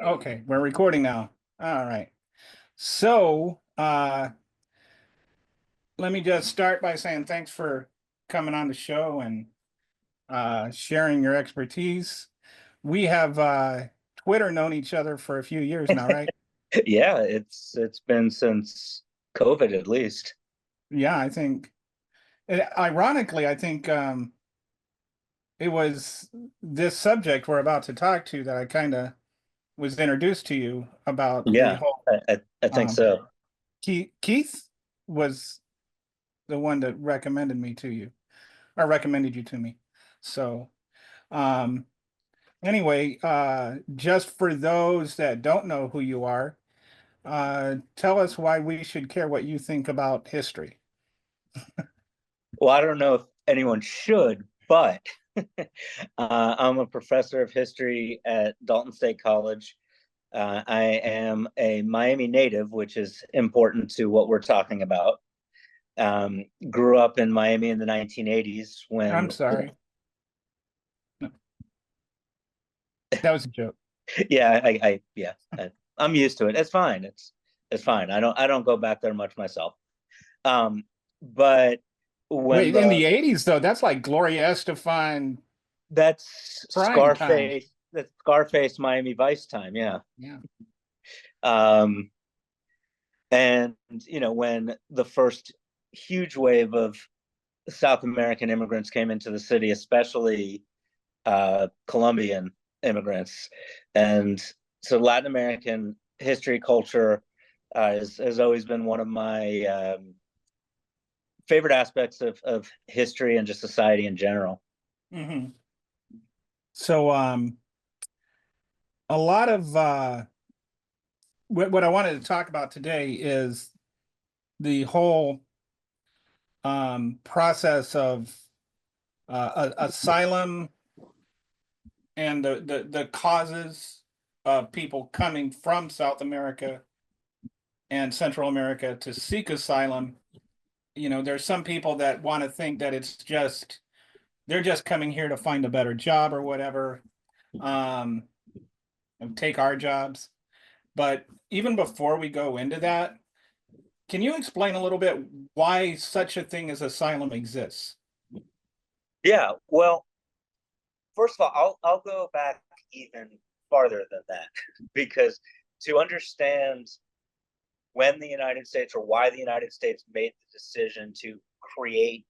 Okay, we're recording now. All right. So, let me just start by saying thanks for coming on the show and sharing your expertise. We have Twitter known each other for a few years now, right? Yeah, it's been since COVID at least. Yeah, I think, ironically, I think it was this subject we're about to talk to that I kind of was introduced to you about the Yeah, whole I think um, so. Keith was the one that recommended me to you. I recommended you to me. So, um, anyway, just for those that don't know who you are, tell us why we should care what you think about history. Well, I don't know if anyone should, but I'm a professor of history at Dalton State College. I am a Miami native, which is important to what we're talking about. Grew up in Miami in the 1980s I'm when, sorry. No, that was a joke. yeah, I'm used to it. It's fine. It's fine. I don't go back there much myself. Um, but when Wait, in the the 80s though, that's like Gloria Estefan That's prime time. Scarface. That's Scarface Miami Vice time. Yeah. Yeah. Um, and when the first huge wave of South American immigrants came into the city, especially Colombian immigrants, and so Latin American history culture has always been one of my favorite aspects of history and just society in general. Hmm. So, a lot of what I wanted to talk about today is the whole process of asylum and the causes of people coming from South America and Central America to seek asylum. You know, there's some people that want to think that it's just they're just coming here to find a better job or whatever, um, and take our jobs. But even before we go into that, can you explain a little bit why such a thing as asylum exists? Yeah. Well, first of all, I'll go back even farther than that because to understand when the United States or why the United States made the decision to create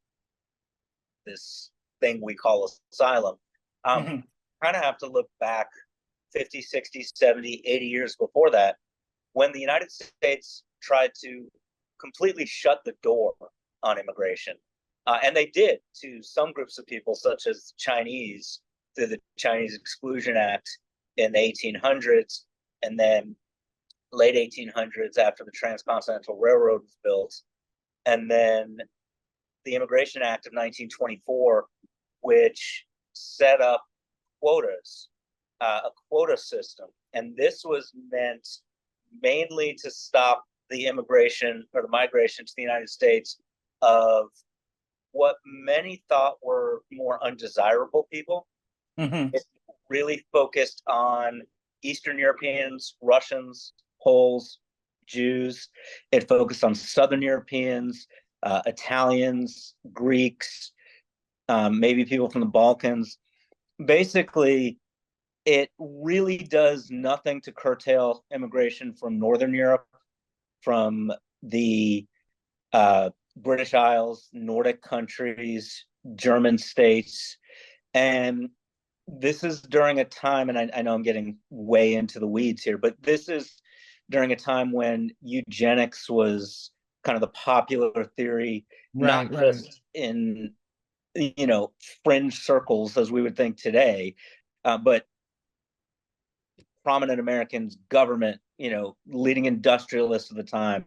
this thing we call asylum, Hmm. kind of have to look back 50, 60, 70, 80 years before that when the United States tried to completely shut the door on immigration. And they did to some groups of people, such as Chinese, through the Chinese Exclusion Act in the 1800s, and then late 1800s after the Transcontinental Railroad was built, and then the Immigration Act of 1924, which set up quotas, a quota system. And this was meant mainly to stop the immigration or the migration to the United States of what many thought were more undesirable people. Hmm. It really focused on Eastern Europeans, Russians, Poles, Jews. It focused on Southern Europeans, Italians, Greeks, maybe people from the Balkans. Basically, it really does nothing to curtail immigration from Northern Europe, from the British Isles, Nordic countries, German states. And this is during a time, and I know I'm getting way into the weeds here, but this is during a time when eugenics was kind of the popular theory, Right, not right. just in fringe circles as we would think today, but prominent Americans, government, leading industrialists of the time.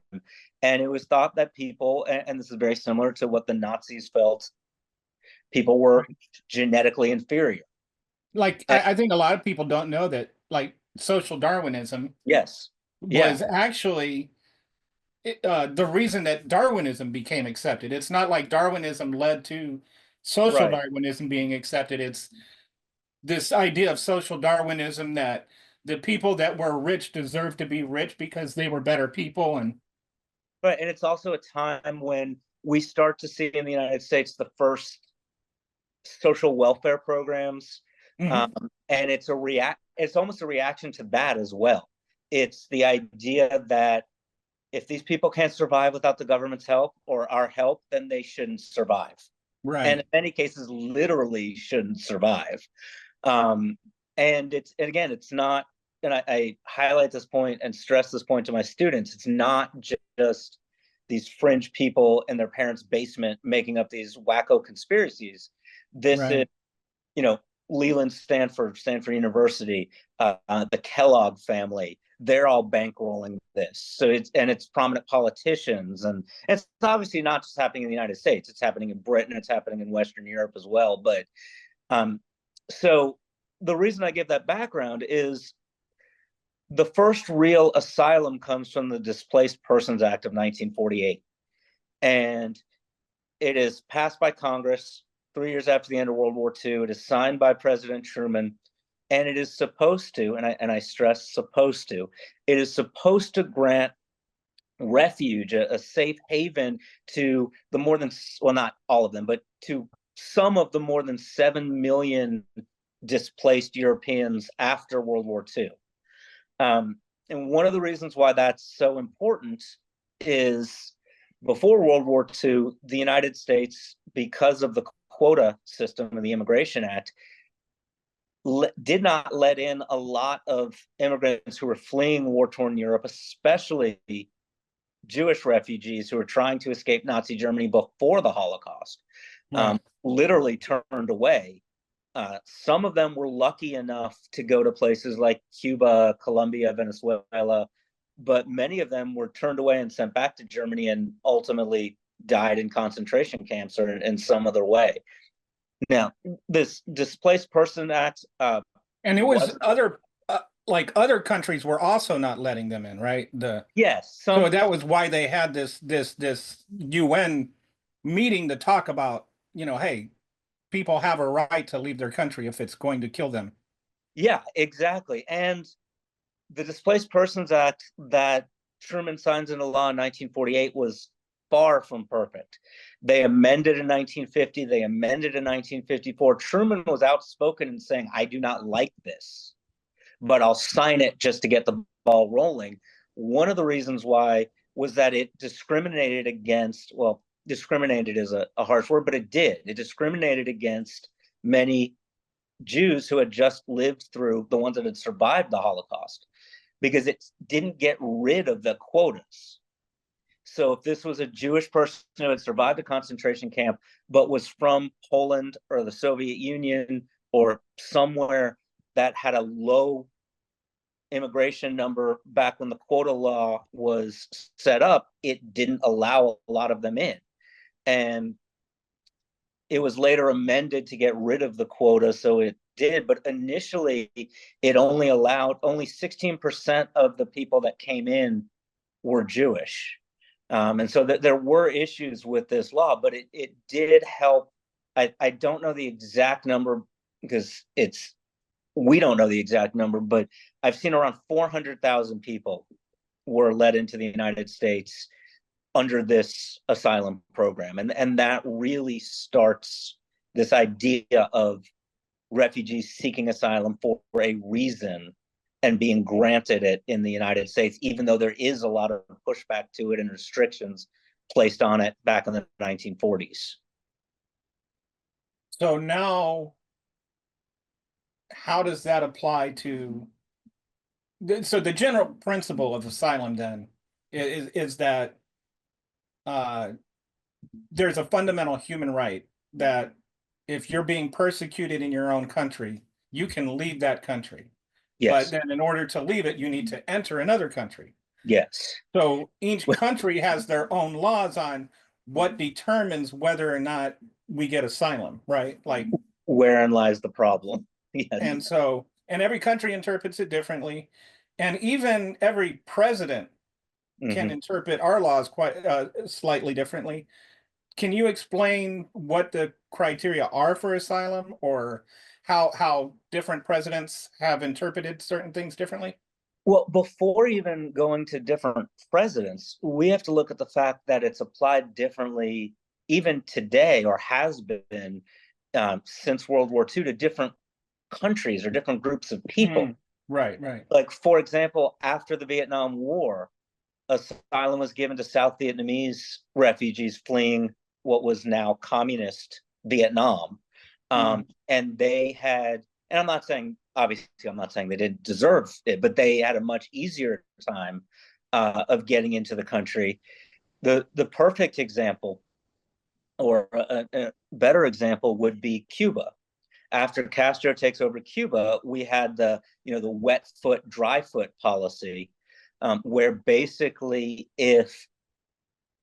And it was thought that people, and this is very similar to what the Nazis felt, people were genetically inferior. Like And I think a lot of people don't know that like social Darwinism yes, yeah, was actually the reason that Darwinism became accepted. It's not like Darwinism led to social right. Darwinism being accepted. It's this idea of social Darwinism that the people that were rich deserve to be rich because they were better people. And Right, and it's also a time when we start to see in the United States the first social welfare programs, um, Mhm. and it's almost a reaction to that as well. It's the idea that if these people can't survive without the government's help or our help, then they shouldn't survive, and in Right, many cases literally shouldn't survive. um, and again, it's not, and I highlight this point and stress this point to my students, it's not just these fringe people in their parents' basement making up these wacko conspiracies. This is, right. you know, Leland Stanford University, the Kellogg family, they're all bankrolling this. So it's prominent politicians, and it's obviously not just happening in the United States. It's happening in Britain. It's happening in Western Europe as well. But um, so the reason I give that background is the first real asylum comes from the Displaced Persons Act of 1948, and it is passed by Congress 3 years after the end of World War II. It is signed by President Truman, and it is supposed to, and I stress supposed to, it is supposed to grant refuge, a safe haven to the more than, well, not all of them, but to some of the more than 7 million displaced Europeans after World War II. And one of the reasons why that's so important is before World War II, the United States, because of the quota system and the Immigration Act, did not let in a lot of immigrants who were fleeing war-torn Europe, especially Jewish refugees who were trying to escape Nazi Germany before the Holocaust, Right. literally turned away. Some of them were lucky enough to go to places like Cuba, Colombia, Venezuela, but many of them were turned away and sent back to Germany and ultimately died in concentration camps or in some other way. Now, this Displaced Person Act And it was was, other like other countries were also not letting them in, right? The yes, So some, that was why they had this UN meeting to talk about, hey, people have a right to leave their country if it's going to kill them. yeah, exactly. And the Displaced Persons Act that Truman signs into law in 1948 was far from perfect. They amended in 1950, they amended in 1954. Truman was outspoken in saying, I do not like this, but I'll sign it just to get the ball rolling. One of the reasons why was that it discriminated against, well, discriminated is a harsh word, but it did. It discriminated against many Jews who had just lived through, the ones that had survived the Holocaust, because it didn't get rid of the quotas. So if this was a Jewish person who had survived a concentration camp but was from Poland or the Soviet Union or somewhere that had a low immigration number back when the quota law was set up, it didn't allow a lot of them in. And it was later amended to get rid of the quota, so it did. But initially, it only allowed, only 16% of the people that came in were Jewish. And so there were issues with this law, but it did help. I don't know the exact number because we don't know the exact number, but I've seen around 400,000 people were let into the United States under this asylum program. And that really starts this idea of refugees seeking asylum for a reason and being granted it in the United States, even though there is a lot of pushback to it and restrictions placed on it back in the 1940s. So now, how does that apply to? So the general principle of asylum then is that uh, there's a fundamental human right that if you're being persecuted in your own country, you can leave that country. But Yes. then in order to leave it, you need to enter another country. Yes. So each country has their own laws on what determines whether or not we get asylum, right? Like, Wherein lies the problem. Yes. and every country interprets it differently. And even every president can Mm-hmm. interpret our laws quite slightly differently. Can you explain what the criteria are for asylum, or how different presidents have interpreted certain things differently? Well, before even going to different presidents, we have to look at the fact that it's applied differently even today, or has been since World War II, to different countries or different groups of people. Mm, right, right. Like, for example, after the Vietnam War, asylum was given to South Vietnamese refugees fleeing what was now communist Vietnam. Mm, And they had, and I'm not saying, obviously, I'm not saying they didn't deserve it, but they had a much easier time of getting into the country. The perfect example, or a better example, would be Cuba. After Castro takes over Cuba, we had the wet foot, dry foot policy, where basically if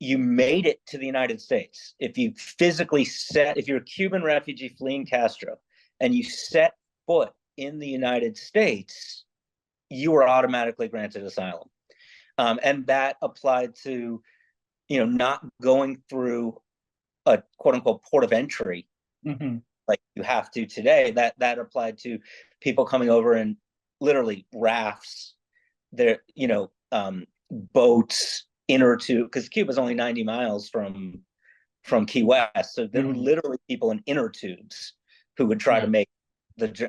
you made it to the United States, if you physically if you're a Cuban refugee fleeing Castro and you set foot in the United States, you were automatically granted asylum. And that applied to, not going through a quote unquote port of entry hmm like you have to today. That applied to people coming over in literally rafts, there, boats, inner to, because Cuba's only 90 miles from Key West. So there were hmm literally people in inner tubes who would try to Right. make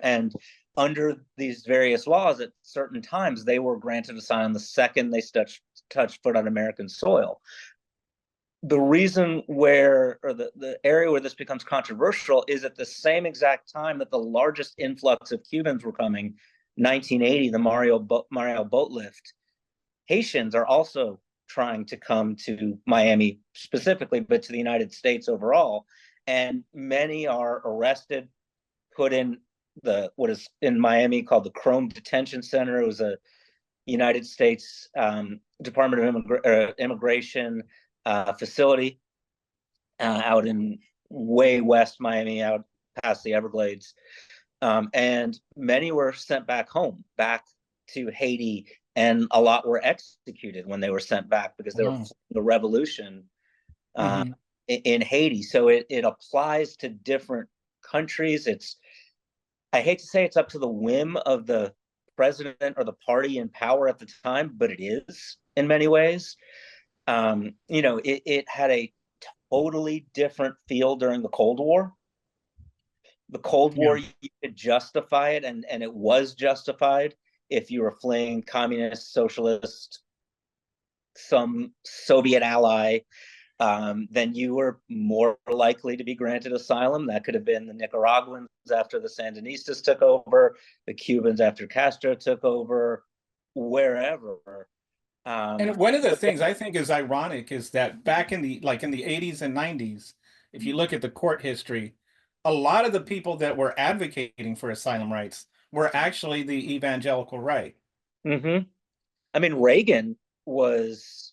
and under these various laws at certain times, they were granted asylum the second they touched foot on American soil. The reason where, or the area where this becomes controversial, is at the same exact time that the largest influx of Cubans were coming, 1980, the Mario boat lift. Haitians are also trying to come to Miami specifically, but to the United States overall. And many are arrested, put in what is in Miami called the Chrome Detention Center. It was a United States Department of Immigration facility out in way west Miami, out past the Everglades. And many were sent back home, back to Haiti, and a lot were executed when they were sent back because they were Wow. the revolution uh, hmm in Haiti. So it applies to different countries. I hate to say it's up to the whim of the president or the party in power at the time, but it is in many ways. It had a totally different feel during the Cold War. The Cold Yeah. War, you could justify it, and it was justified if you were fleeing communist, socialist, some Soviet ally. Then you were more likely to be granted asylum. That could have been the Nicaraguans after the Sandinistas took over, the Cubans after Castro took over, wherever. And one of the things I think is ironic is that back in the 80s and 90s, if you look at the court history, a lot of the people that were advocating for asylum rights were actually the evangelical right. Mm-hmm. I mean, Reagan was,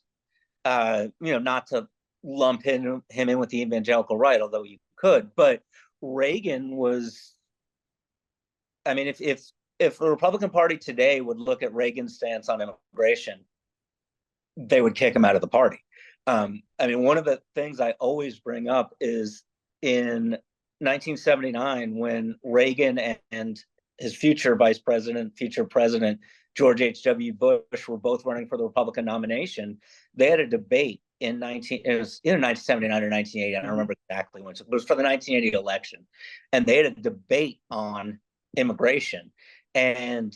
not to lump him in with the evangelical right, although you could, but Reagan was, I mean, if the Republican Party today would look at Reagan's stance on immigration, they would kick him out of the party. I mean, one of the things I always bring up is in 1979, when Reagan and his future vice president, future president, George H.W. Bush, were both running for the Republican nomination. They had a debate it was either 1979 or 1980. I don't Mhm. remember exactly when, but it was for the 1980 election. And they had a debate on immigration. And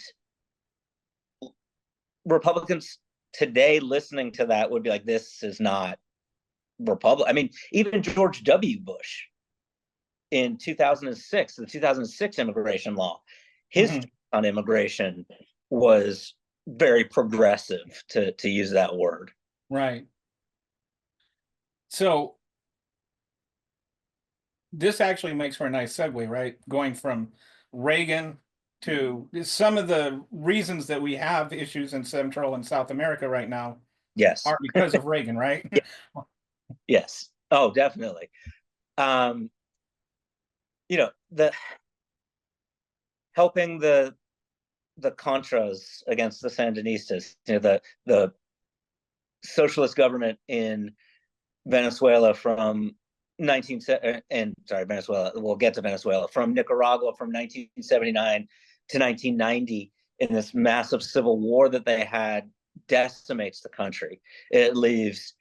Republicans today listening to that would be like, this is not Republic. I mean, even George W. Bush in 2006, the 2006 immigration law, his Mhm. on immigration was very progressive, to use that word. Right. So this actually makes for a nice segue, right? Going from Reagan to some of the reasons that we have issues in Central and South America right now Yes. are because of Reagan, right? Yes. Oh, definitely. Um, the helping the Contras against the Sandinistas, the socialist government in Venezuela from Venezuela. We'll get to Venezuela. From Nicaragua from 1979 to 1990, in this massive civil war that they had, decimates the country. It leaves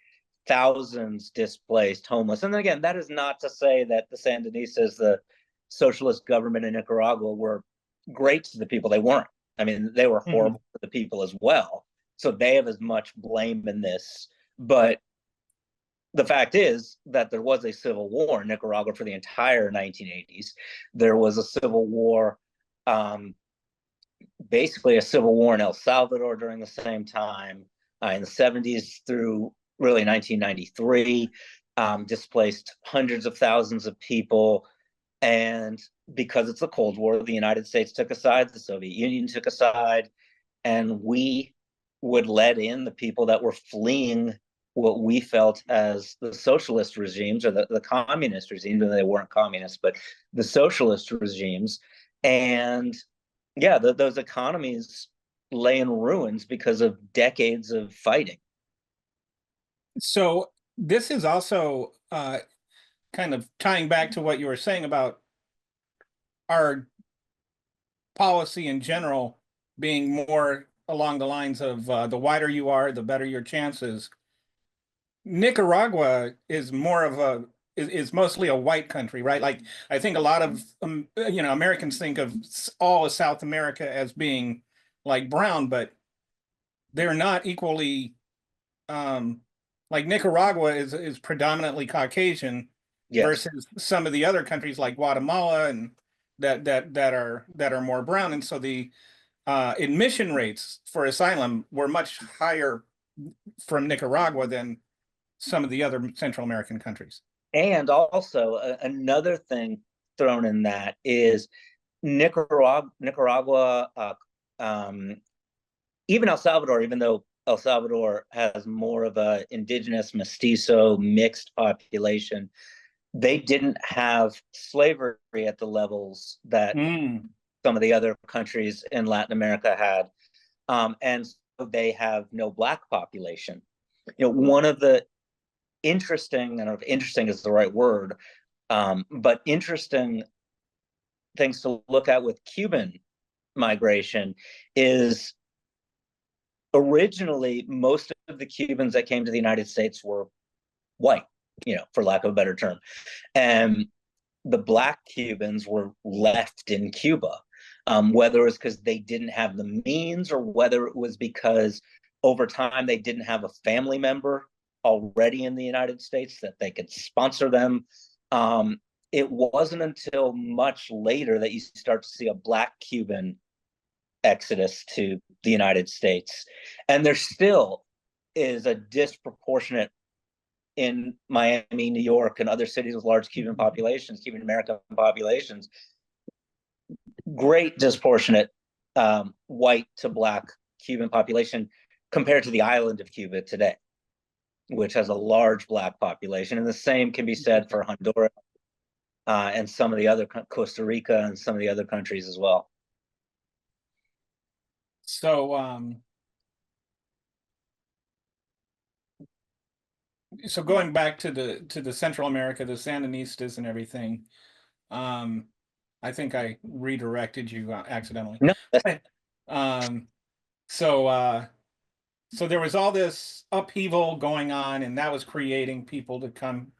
thousands displaced, homeless. And then again, that is not to say that the Sandinistas, the socialist government in Nicaragua, were great to the people. They weren't. I mean, they were horrible to the people as well. So they have as much blame in this. But the fact is that there was a civil war in Nicaragua for the entire 1980s. There was a civil war, basically a civil war in El Salvador during the same time, in the 70s through really 1993, displaced hundreds of thousands of people. And because it's the Cold War, the United States took a side, the Soviet Union took a side, and we would let in the people that were fleeing what we felt as the socialist regimes, or the communist regimes, and they weren't communists, but the socialist regimes. And yeah, those economies lay in ruins because of decades of fighting. So this is also kind of tying back to what you were saying about our policy in general being more along the lines of the wider you are, the better your chances. Nicaragua is more of a is mostly a white country, right? Like I think a lot of Americans think of all of South America as being like brown, but they're not equally. Like Nicaragua is predominantly Caucasian Yes. versus some of the other countries like Guatemala and that are more brown, and so the admission rates for asylum were much higher from Nicaragua than some of the other Central American countries. And also, another thing thrown in that is Nicaragua, even El Salvador, even though El Salvador has more of a indigenous, mestizo, mixed population, they didn't have slavery at the levels that some of the other countries in Latin America had. And so they have no black population. One of the interesting, I don't know if interesting is the right word, but interesting things to look at with Cuban migration is originally most of the Cubans that came to the United States were white, for lack of a better term. And the black Cubans were left in Cuba, whether it was because they didn't have the means or whether it was because over time they didn't have a family member already in the United States that they could sponsor them. It wasn't until much later that you start to see a black Cuban exodus to the United States. And there still is a disproportionate in Miami, New York, and other cities with large Cuban populations, Cuban American populations, great disproportionate white to black Cuban population compared to the island of Cuba today, which has a large black population. And the same can be said for Honduras and some of the other, Costa Rica and some of the other countries as well. So so going back to the Central America, the Sandinistas and everything, I think I redirected you accidentally. No, Um, so so there was all this upheaval going on, and that was creating people to come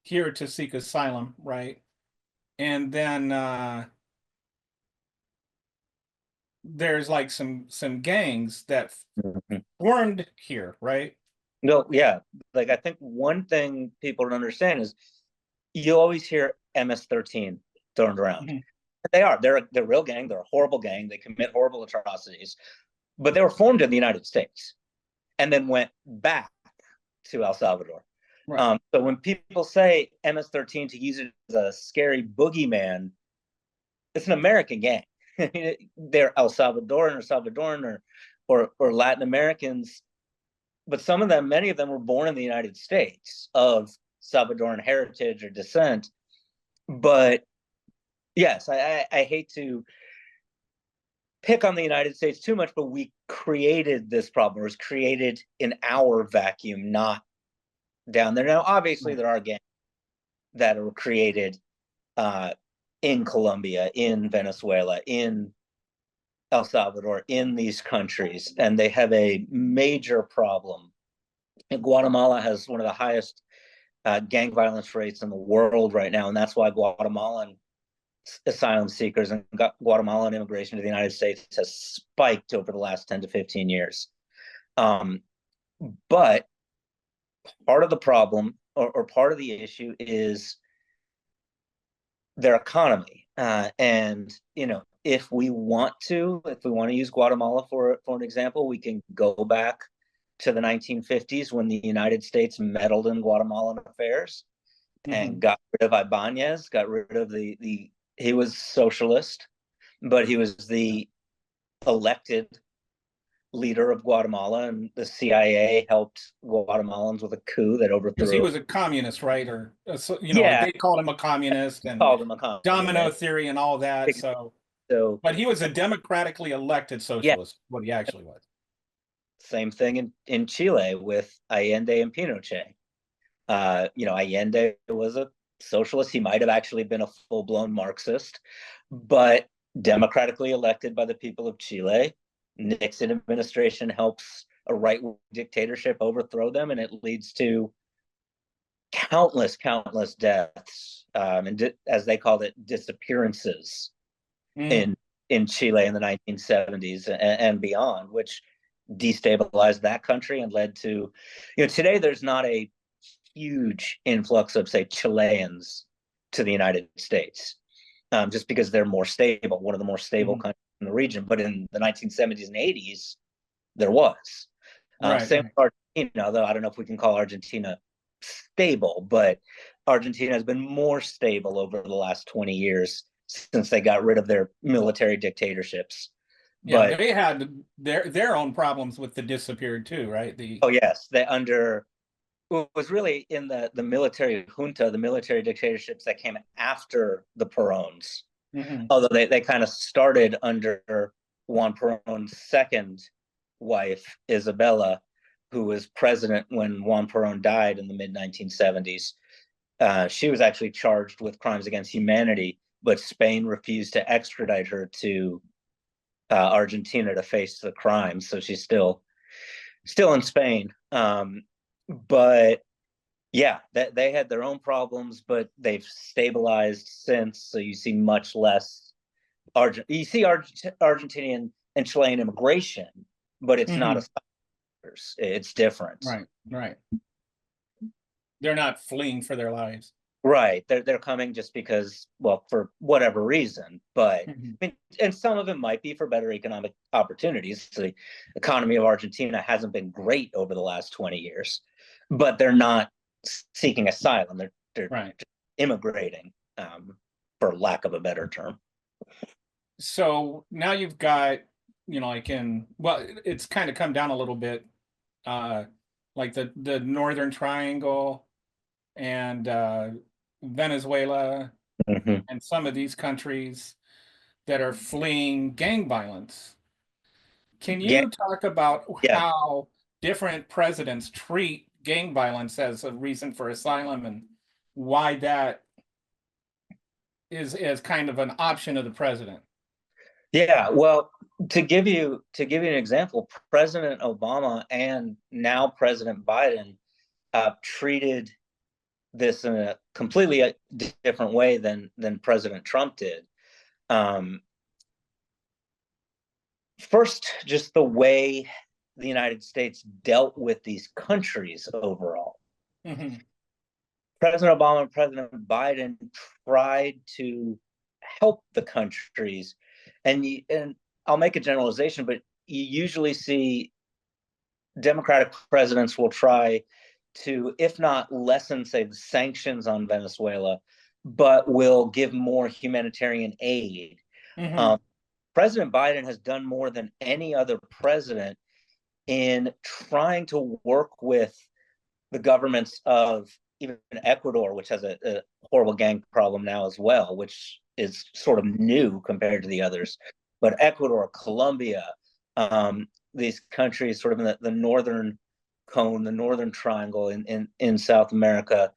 here to seek asylum, right? And then there's like some gangs that formed here, right? no, yeah. Like I think one thing people don't understand is you always hear MS-13 thrown around. Mm-hmm. They're a real gang. They're a horrible gang. They commit horrible atrocities, but they were formed in the United States and then went back to El Salvador. Right. So when people say MS-13 to use it as a scary boogeyman, it's an American gang. They're El Salvadoran or Salvadoran or Latin Americans, but some of them, many of them were born in the United States of Salvadoran heritage or descent. But yes, I hate to pick on the United States too much, but we created this problem. It was created in our vacuum, not down there. Now, obviously, there are gangs that are created in Colombia, in Venezuela, in El Salvador, in these countries, and they have a major problem. And Guatemala has one of the highest gang violence rates in the world right now, and that's why Guatemalan asylum seekers and Guatemalan immigration to the United States has spiked over the last 10 to 15 years. But part of the problem or part of the issue is their economy. And, if we want to use Guatemala for an example, we can go back to the 1950s when the United States meddled in Guatemalan affairs and got rid of Ibanez, got rid of he was socialist, but he was the elected leader of Guatemala, and the CIA helped Guatemalans with a coup that overthrew. Because he was a communist, right? Or yeah, they called him a communist and called him a communist. Domino theory and all that. So, but he was a democratically elected socialist. Yeah. What he actually was. Same thing in Chile with Allende and Pinochet. Allende was a socialist. He might have actually been a full-blown Marxist, but democratically elected by the people of Chile. Nixon administration helps a right-wing dictatorship overthrow them, and it leads to countless deaths, and as they called it, disappearances in Chile in the 1970s and beyond, which destabilized that country and led to, today there's not a huge influx of, say, Chileans to the United States, just because they're more stable, one of the more stable countries in the region. But in the 1970s and 80s, there was. Same with Argentina, though I don't know if we can call Argentina stable, but Argentina has been more stable over the last 20 years since they got rid of their military dictatorships. Yeah, but they had their own problems with the disappeared too, right? Yes, it was really in the military junta, the military dictatorships that came after the Peróns. Although they kind of started under Juan Perón's second wife, Isabella, who was president when Juan Perón died in the mid-1970s. She was actually charged with crimes against humanity, but Spain refused to extradite her to Argentina to face the crimes. So she's still in Spain. But yeah, they had their own problems, but they've stabilized since. So you see much less Argentinian and Chilean immigration, but it's not it's different. Right. They're not fleeing for their lives. Right. They're coming just because, well, for whatever reason. But I mean, and some of it might be for better economic opportunities. The economy of Argentina hasn't been great over the last 20 years, but they're not seeking asylum. They're immigrating, for lack of a better term. So now you've got, it's kind of come down a little bit, like the Northern Triangle and Venezuela and some of these countries that are fleeing gang violence. Can you talk about how different presidents treat gang violence as a reason for asylum and why that is kind of an option of the president? Yeah, well, to give you an example, President Obama and now President Biden treated this in a completely different way than President Trump did. First, just the way the United States dealt with these countries overall. President Obama and President Biden tried to help the countries, and I'll make a generalization, but you usually see Democratic presidents will try to, if not lessen, say, the sanctions on Venezuela, but will give more humanitarian aid. President Biden has done more than any other president in trying to work with the governments of even Ecuador, which has a horrible gang problem now as well, which is sort of new compared to the others. But Ecuador, Colombia, these countries sort of in the northern cone, the northern triangle in South America,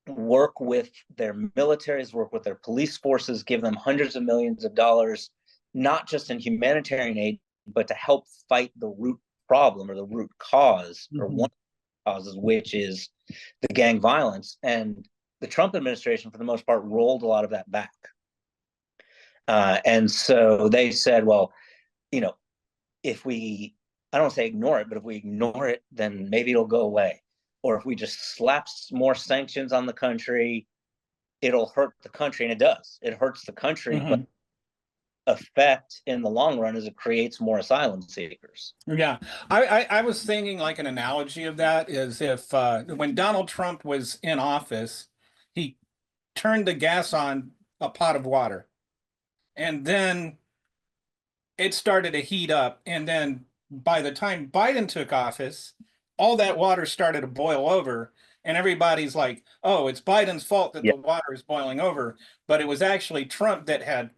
work with their militaries, work with their police forces, give them hundreds of millions of dollars, not just in humanitarian aid, but to help fight the root problem or the root cause, or one of the causes, which is the gang violence. And the Trump administration, for the most part, rolled a lot of that back. And so they said, well, you know, if we, I don't say ignore it, but if we ignore it, then maybe it'll go away. Or if we just slap more sanctions on the country, it'll hurt the country. And it does. It hurts the country, but effect in the long run is it creates more asylum seekers. Yeah, I was thinking like an analogy of that is if when Donald Trump was in office, he turned the gas on a pot of water, and then it started to heat up, and then by the time Biden took office, all that water started to boil over, and everybody's like, "Oh, it's Biden's fault that Yeah. the water is boiling over," but it was actually Trump that had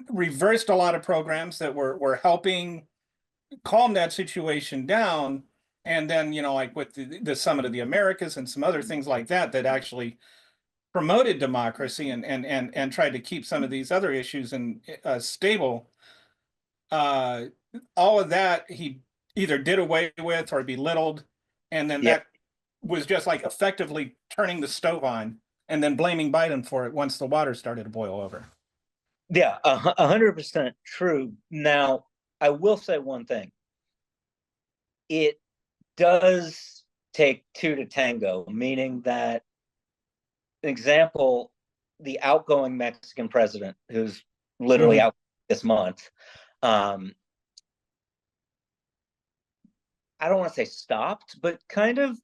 reversed a lot of programs that were helping calm that situation down. And then, like with the Summit of the Americas and some other things like that, that actually promoted democracy and tried to keep some of these other issues and stable. Uh, all of that he either did away with or belittled, and then Yeah. that was just like effectively turning the stove on and then blaming Biden for it once the water started to boil over. Yeah. 100% true. Now, I will say one thing. It does take two to tango, meaning that, example, the outgoing Mexican president, who's literally out this month, I don't want to say stopped, but kind of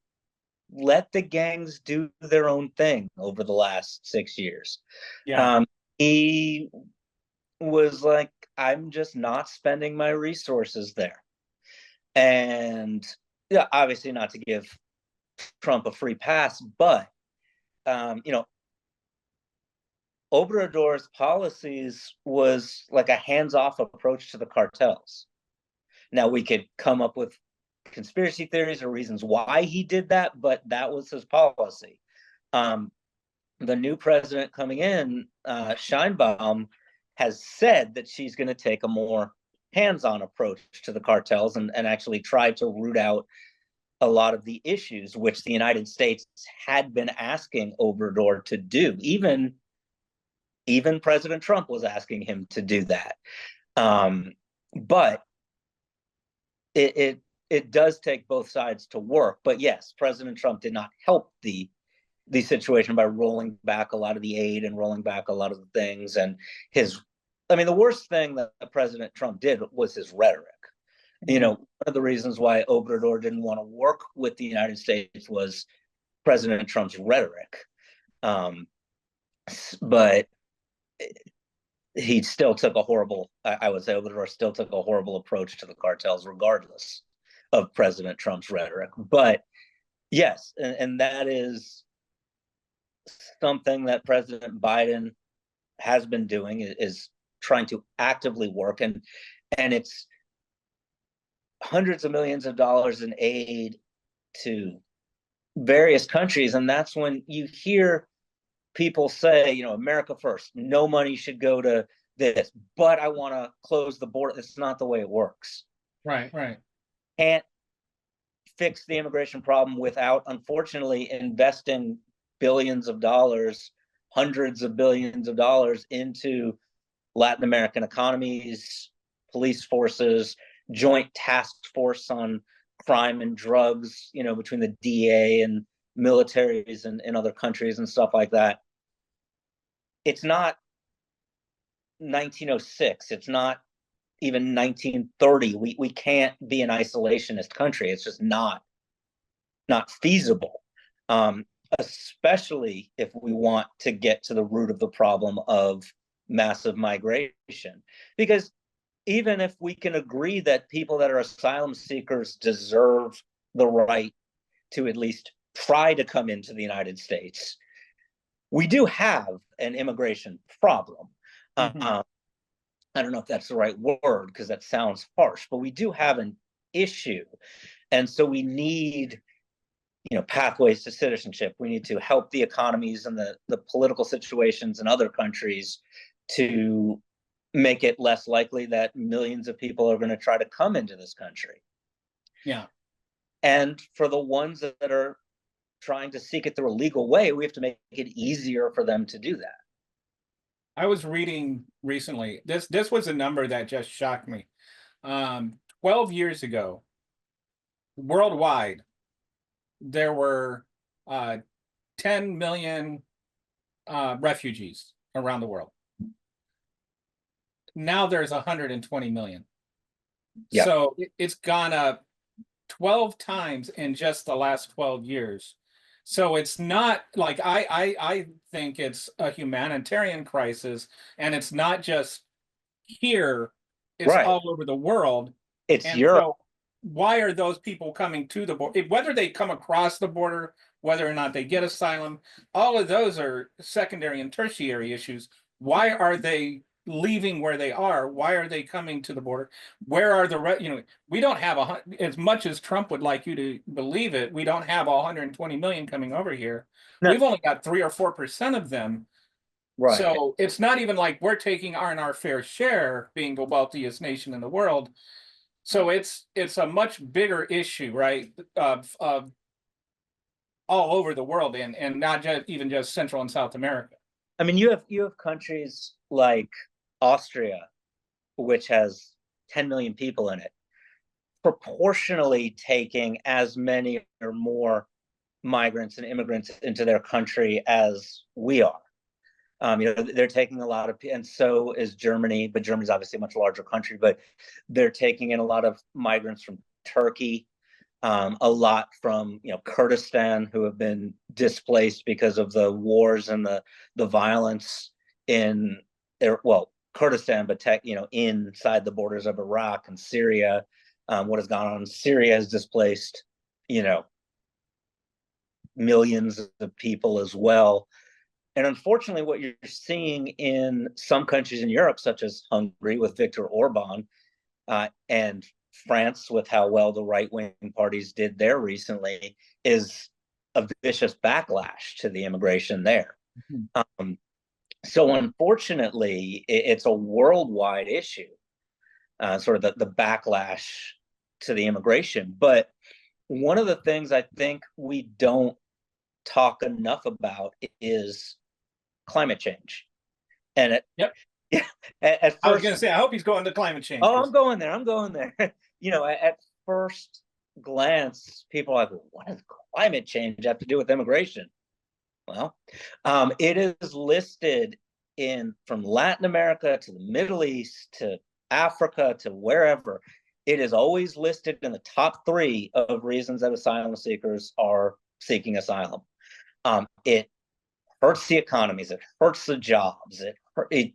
let the gangs do their own thing over the last 6 years. Yeah. He was like, I'm just not spending my resources there. And yeah, obviously not to give Trump a free pass, but Obrador's policies was like a hands-off approach to the cartels. Now we could come up with conspiracy theories or reasons why he did that, but that was his policy. The new president coming in, Scheinbaum, has said that she's going to take a more hands-on approach to the cartels and actually try to root out a lot of the issues which the United States had been asking Obrador to do. Even President Trump was asking him to do that. But it does take both sides to work. But yes, President Trump did not help the situation by rolling back a lot of the aid and rolling back a lot of the things. And the worst thing that President Trump did was his rhetoric. One of the reasons why Obrador didn't want to work with the United States was President Trump's rhetoric. But he still took I would say Obrador still took a horrible approach to the cartels, regardless of President Trump's rhetoric. But yes, and that is something that President Biden has been doing, is trying to actively work, and it's hundreds of millions of dollars in aid to various countries. And that's when you hear people say, America first, no money should go to this, but I want to close the border. It's not the way it works. Right. Can't fix the immigration problem without, unfortunately, investing billions of dollars, hundreds of billions of dollars into Latin American economies, police forces, joint task force on crime and drugs, between the DEA and militaries and other countries and stuff like that. It's not 1906. It's not even 1930. We can't be an isolationist country. It's just not feasible, especially if we want to get to the root of the problem of massive migration. Because even if we can agree that people that are asylum seekers deserve the right to at least try to come into the United States, we do have an immigration problem. I don't know if that's the right word because that sounds harsh, but we do have an issue. And so we need pathways to citizenship. We need to help the economies and the political situations in other countries to make it less likely that millions of people are going to try to come into this country. Yeah. And for the ones that are trying to seek it through a legal way, we have to make it easier for them to do that. I was reading recently, this was a number that just shocked me. 12 years ago, worldwide, there were 10 million refugees around the world. Now there's 120 million. Yeah. So it's gone up 12 times in just the last 12 years. So it's not like I think it's a humanitarian crisis, and it's not just here, it's Right. all over the world. It's And Europe. so why are those people coming to the border? Whether they come across the border, whether or not they get asylum, all of those are secondary and tertiary issues. Why are they leaving where they are? Why are they coming to the border? Where are the we don't have as much as Trump would like you to believe it, we don't have 120 million coming over here. No. We've only got 3 or 4% of them. Right. So it's not even like we're taking our fair share, being the wealthiest nation in the world. So it's a much bigger issue, right? Of all over the world, and not even just Central and South America. I mean, you have countries like Austria, which has 10 million people in it, proportionally taking as many or more migrants and immigrants into their country as we are. They're taking a lot of, and so is Germany, but Germany's obviously a much larger country, but they're taking in a lot of migrants from Turkey, a lot from, Kurdistan, who have been displaced because of the wars and the violence in, Kurdistan, but inside the borders of Iraq and Syria. What has gone on in Syria has displaced, millions of people as well. And unfortunately, what you're seeing in some countries in Europe, such as Hungary with Viktor Orban, and France with how well the right-wing parties did there recently, is a vicious backlash to the immigration there. Mm-hmm. So unfortunately, it's a worldwide issue, sort of the backlash to the immigration. But one of the things I think we don't talk enough about is climate change. And yep. Yeah, at first, I was going to say, I hope he's going to climate change. Oh, I'm going there. At first glance, people are like, well, what does climate change have to do with immigration? Well, it is listed from Latin America to the Middle East to Africa to wherever. It is always listed in the top 3 of reasons that asylum seekers are seeking asylum. It hurts the economies. It hurts the jobs. It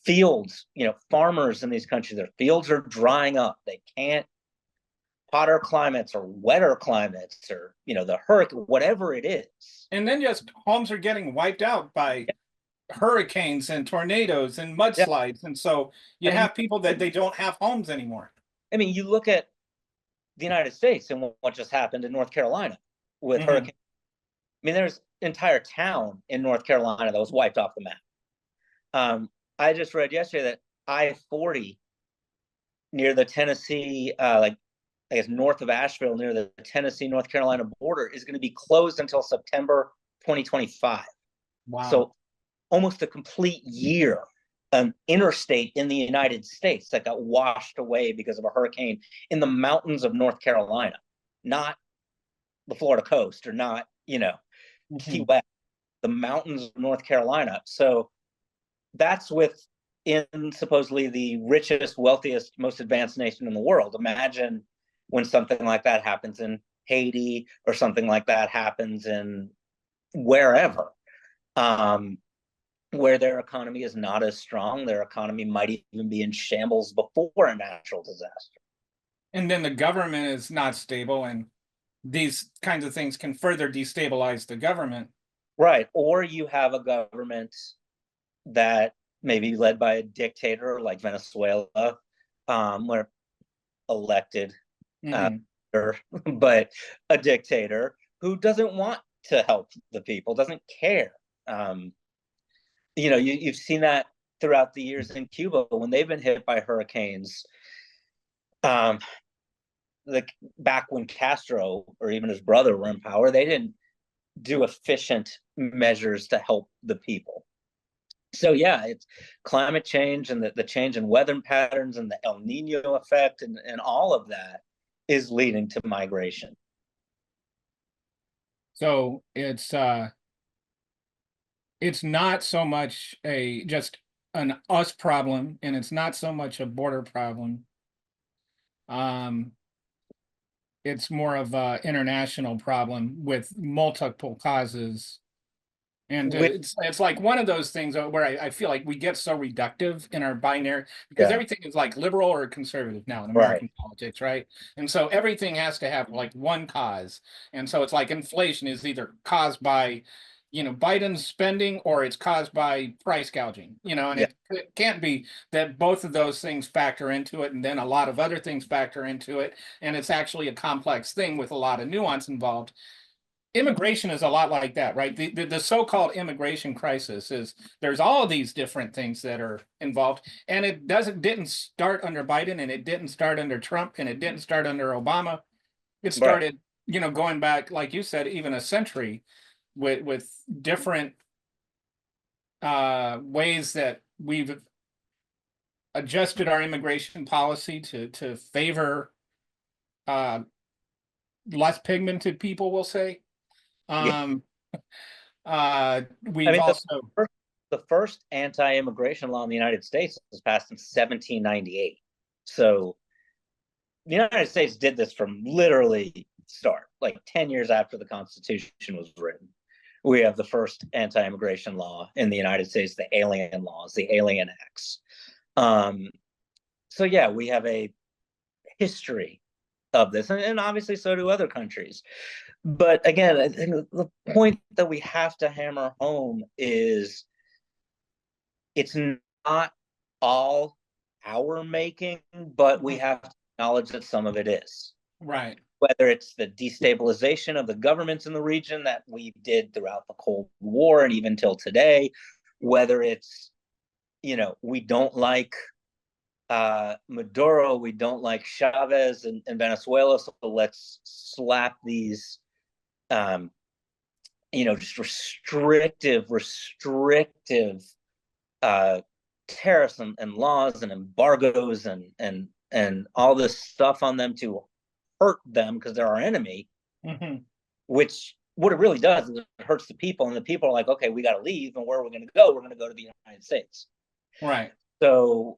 fields, farmers in these countries, their fields are drying up. They can't, hotter climates or wetter climates or, the hurricane, whatever it is. And then just homes are getting wiped out by hurricanes and tornadoes and mudslides. And so you have people that they don't have homes anymore. I mean, you look at the United States and what just happened in North Carolina with hurricane. I mean, there's an entire town in North Carolina that was wiped off the map. I just read yesterday that I-40 near the Tennessee, north of Asheville, near the Tennessee-North Carolina border, is going to be closed until September 2025. Wow. So almost a complete year, an interstate in the United States that got washed away because of a hurricane in the mountains of North Carolina, not the Florida coast or not, Key West, the mountains of North Carolina. So that's in supposedly the richest, wealthiest, most advanced nation in the world. Imagine when something like that happens in Haiti or something like that happens in wherever, where their economy is not as strong. Their economy might even be in shambles before a natural disaster. And then the government is not stable, and these kinds of things can further destabilize the government. Right. Or you have a government that may be led by a dictator like Venezuela, where elected, but a dictator who doesn't want to help the people, doesn't care. Um, you've seen that throughout the years in Cuba when they've been hit by hurricanes. Um, like back when Castro or even his brother were in power, they didn't do efficient measures to help the people. So yeah, it's climate change and the change in weather patterns and the El Nino effect and all of that is leading to migration. So it's not so much a just an us problem, and it's not so much a border problem. Um, it's more of a international problem with multiple causes. And With it's like one of those things where I feel like we get so reductive in our binary because yeah, everything is like liberal or conservative now in right. American politics, right? And so everything has to have like one cause. And so it's like inflation is either caused by, Biden's spending or it's caused by price gouging, and Yeah, it can't be that both of those things factor into it and then a lot of other things factor into it. And it's actually a complex thing with a lot of nuance involved. Immigration is a lot like that, right? The so-called immigration crisis is there's all these different things that are involved, and it didn't start under Biden, and it didn't start under Trump, and it didn't start under Obama. It right. started, going back, like you said, even a century with different ways that we've adjusted our immigration policy to favor uh, less pigmented people, we'll say. Yeah. Um, I we've mean, also the first anti-immigration law in the United States was passed in 1798. So the United States did this from literally start, like 10 years after the Constitution was written. We have the first anti-immigration law in the United States, the Alien Laws, the Alien Acts. Um, so yeah, we have a history of this, and obviously so do other countries. But again, I think the point that we have to hammer home is it's not all our making, but we have to acknowledge that some of it is. right. Whether it's the destabilization of the governments in the region that we did throughout the Cold War and even till today, whether it's, we don't like Maduro, we don't like Chavez in Venezuela, so let's slap these, just restrictive uh, tariffs and laws and embargoes and all this stuff on them to hurt them because they're our enemy. Mm-hmm. Which what it really does is it hurts the people, and the people are like, okay, we got to leave, and where are we going to go? We're going to go to the United States. Right. So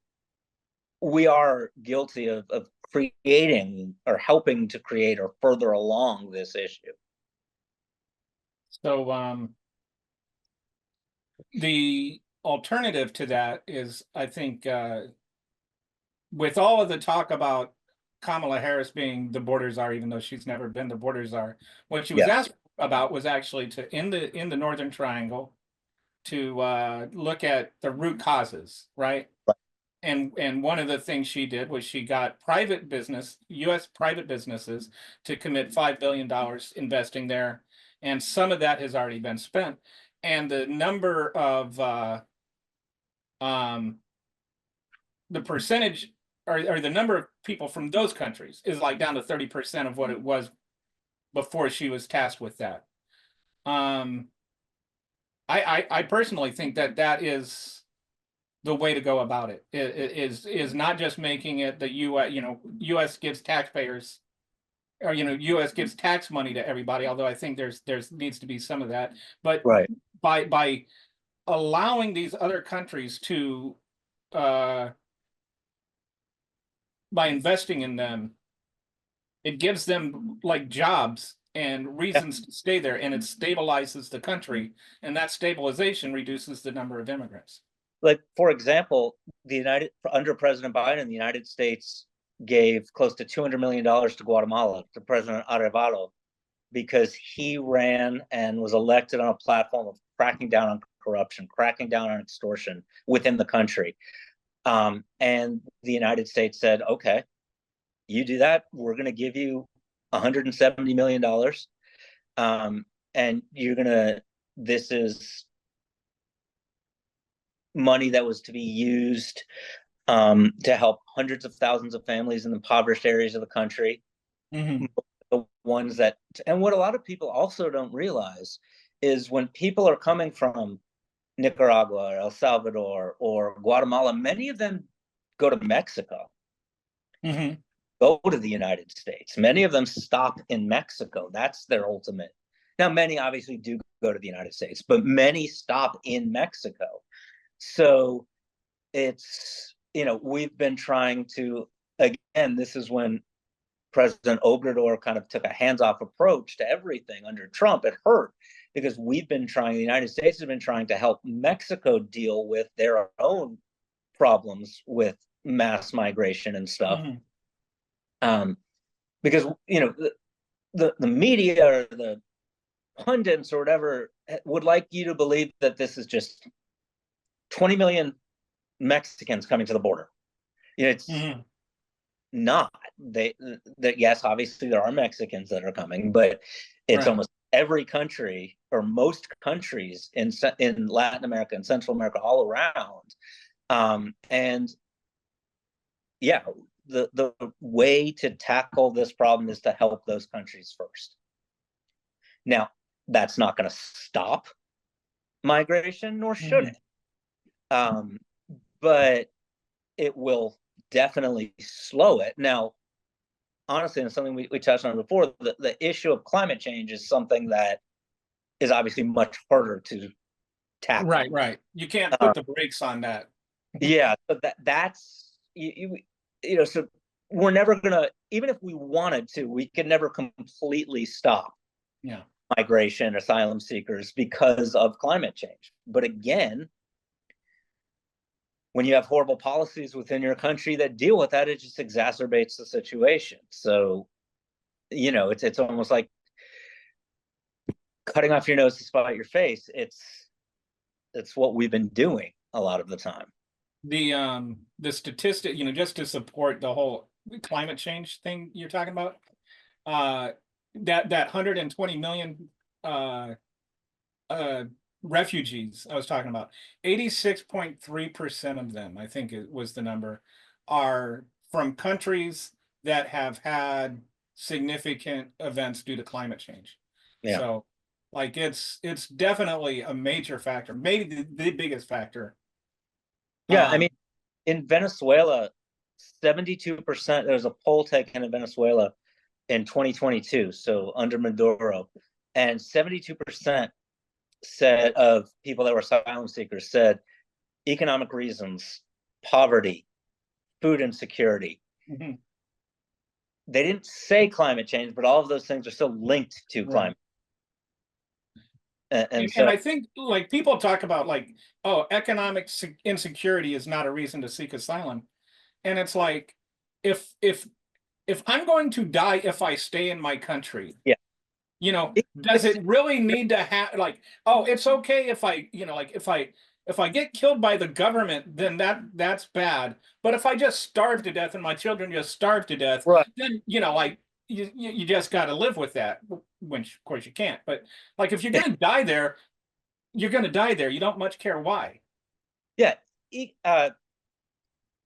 we are guilty of creating or helping to create or further along this issue. So the alternative to that is, I think, with all of the talk about Kamala Harris being the border czar, even though she's never been the border czar, what she was Yeah, asked about was actually to in the Northern Triangle to look at the root causes, right? And one of the things she did was she got U.S. private businesses to commit $5 billion investing there, and some of that has already been spent. And the number of um, the percentage or the number of people from those countries is like down to 30% of what it was before she was tasked with that. Um, I personally think that is the way to go about it. It is not just making it the U.S. U.S. gives taxpayers or U.S. gives tax money to everybody. Although I think there's needs to be some of that, but right. by allowing these other countries to uh, by investing in them, it gives them like jobs and Yeah. reasons to stay there, and it stabilizes the country, and that stabilization reduces the number of immigrants. Like for example, under President Biden, the United States gave close to $200 million to Guatemala to President Arevalo because he ran and was elected on a platform of cracking down on corruption, cracking down on extortion within the country. And the United States said, okay, you do that, we're going to give you $170 million. And this is money that was to be used to help hundreds of thousands of families in the impoverished areas of the country. Mm-hmm. The ones that, and what a lot of people also don't realize is when people are coming from Nicaragua or El Salvador or Guatemala, many of them go to Mexico, Mm-hmm. go to the United States. Many of them stop in Mexico. That's their ultimate. Now, many obviously do go to the United States, but many stop in Mexico. So it's, we've been trying to, again, this is when President Obrador kind of took a hands-off approach to everything under Trump. It hurt because the United States has been trying to help Mexico deal with their own problems with mass migration and stuff. Mm-hmm. Because, the media or the pundits or whatever would like you to believe that this is just 20 million Mexicans coming to the border. It's Mm-hmm. not. That yes, obviously there are Mexicans that are coming, but it's Right. almost every country or most countries in Latin America and Central America all around. And yeah, the way to tackle this problem is to help those countries first. Now, that's not going to stop migration, nor should Mm-hmm. it. But it will definitely slow it. Now, honestly, and something we touched on before, the issue of climate change is something that is obviously much harder to tackle. Right, right. You can't put the brakes on that. Yeah, so that's so we're never gonna, even if we wanted to, we could never completely stop Yeah. migration, asylum seekers because of climate change. But again, when you have horrible policies within your country that deal with that, it just exacerbates the situation. So, it's almost like cutting off your nose to spite your face. It's what we've been doing a lot of the time. The statistic, just to support the whole climate change thing you're talking about, that 120 million refugees I was talking about, 86.3% of them, I think it was the number, are from countries that have had significant events due to climate change. Yeah. So, like, it's definitely a major factor, maybe the biggest factor. Yeah. I mean, in Venezuela, 72%, there was a poll taken in Venezuela in 2022, so under Maduro, and 72% said of people that were asylum seekers said economic reasons, poverty, food insecurity. Mm-hmm. They didn't say climate change, but all of those things are still linked to Right. climate. And And so, I think, like, people talk about, like, oh, economic insecurity is not a reason to seek asylum, and it's like, if if if I'm going to die if I stay in my country, yeah, does it's it really need to have, like, oh, it's okay if I, like, if I get killed by the government, then that's bad. But if I just starve to death and my children just starve to death, right. then, like, you just got to live with that, which of course you can't. But, like, if you're going to die there, you're going to die there. You don't much care why. Yeah, you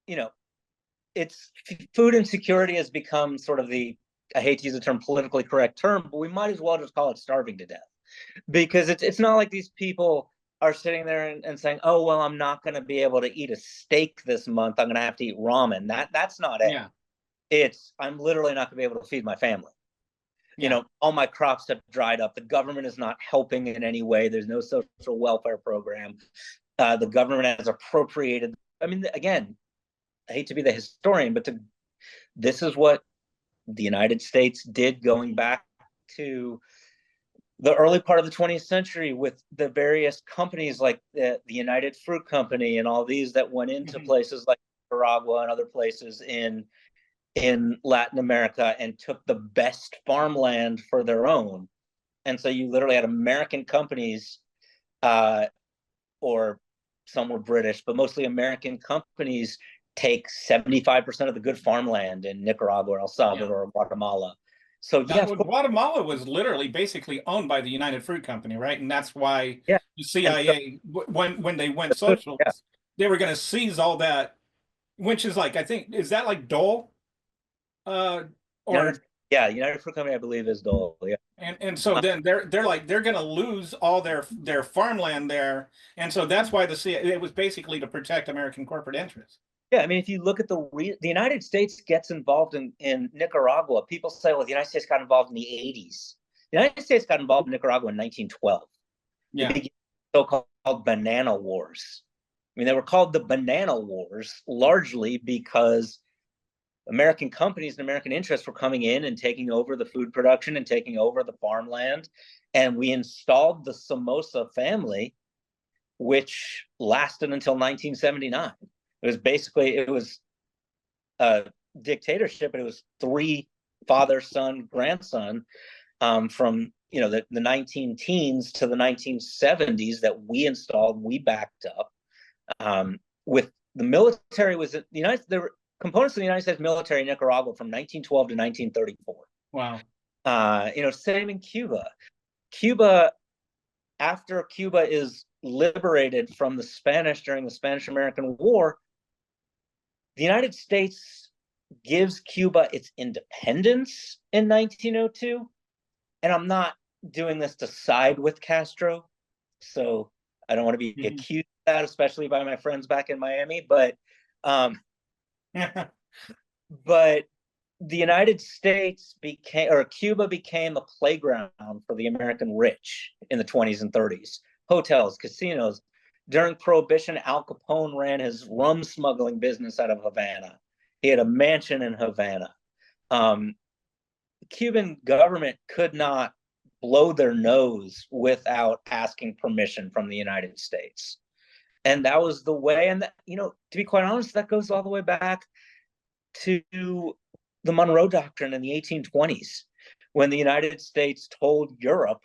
know, it's food insecurity has become sort of I hate to use the term politically correct term, but we might as well just call it starving to death, because it's not like these people are sitting there and saying, oh, well, I'm not going to be able to eat a steak this month, I'm going to have to eat ramen. That's not it. Yeah. It's, I'm literally not going to be able to feed my family. Yeah. All my crops have dried up, the government is not helping in any way, there's no social welfare program, the government has appropriated, I mean, again, I hate to be the historian, but this is what the United States did going back to the early part of the 20th century with the various companies like the United Fruit Company and all these that went into Mm-hmm. places like Nicaragua and other places in Latin America and took the best farmland for their own. And so you literally had American companies, or some were British, but mostly American companies take 75% of the good farmland in Nicaragua or El Yeah. Salvador or Guatemala So yeah, of Well, course, Guatemala was literally basically owned by the United Fruit Company, right? And that's why yeah. the And so CIA, when they went the food, yeah, socialist, they were going to seize all that, which is like, I think, is that like Dole? Uh, United, or yeah, United Fruit Company, I believe, is Dole. Yeah, and so then they're like they're going to lose all their farmland there, and so that's why the CIA, it was basically to protect American corporate interests. yeah. I mean, if you look at the United States gets involved in Nicaragua, people say, well, the United States got involved in the '80s. The United States got involved in Nicaragua in 1912. It Yeah. began so-called banana wars. I mean, they were called the banana wars largely because American companies and American interests were coming in and taking over the food production and taking over the farmland. And we installed the Somoza family, which lasted until 1979. It was a dictatorship, but it was three father, son, grandson from the 19 teens to the 1970s that we installed, we backed up with the military was the United there were components of the United States military in Nicaragua from 1912 to 1934. Wow. Same in Cuba. Cuba, after Cuba is liberated from the Spanish during the Spanish-American War, the United States gives Cuba its independence in 1902. And I'm not doing this to side with Castro, so I don't want to be Mhm. accused of that, especially by my friends back in Miami. Um, but the United States became, or Cuba became a playground for the American rich in the 20s and 30s. Hotels, casinos. During Prohibition, Al Capone ran his rum smuggling business out of Havana. He had a mansion in Havana. The Cuban government could not blow their nose without asking permission from the United States. And that was the way. And, to be quite honest, that goes all the way back to the Monroe Doctrine in the 1820s, when the United States told Europe,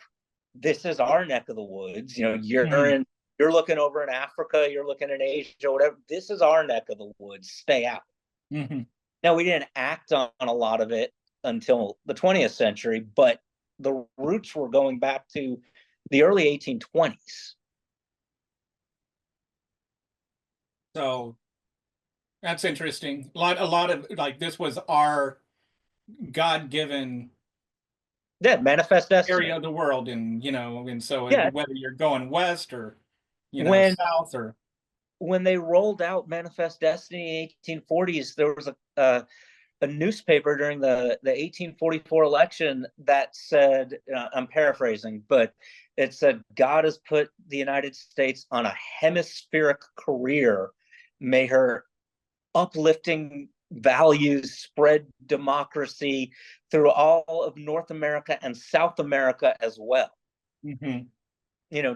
this is our neck of the woods. Mhm. You're looking over in Africa, you're looking in Asia, whatever. This is our neck of the woods. Stay out. Mhm. Now, we didn't act on a lot of it until the 20th century, but the roots were going back to the early 1820s. So that's interesting. A lot of like this was our God-given Yeah, manifest area destiny. of the world, and and so Yeah, whether you're going west or when south or when they rolled out Manifest Destiny in 1840s, there was a newspaper during the 1844 election that said, I'm paraphrasing, but it said, God has put the United States on a hemispheric career. May her uplifting values spread democracy through all of North America and South America as well. Mhm.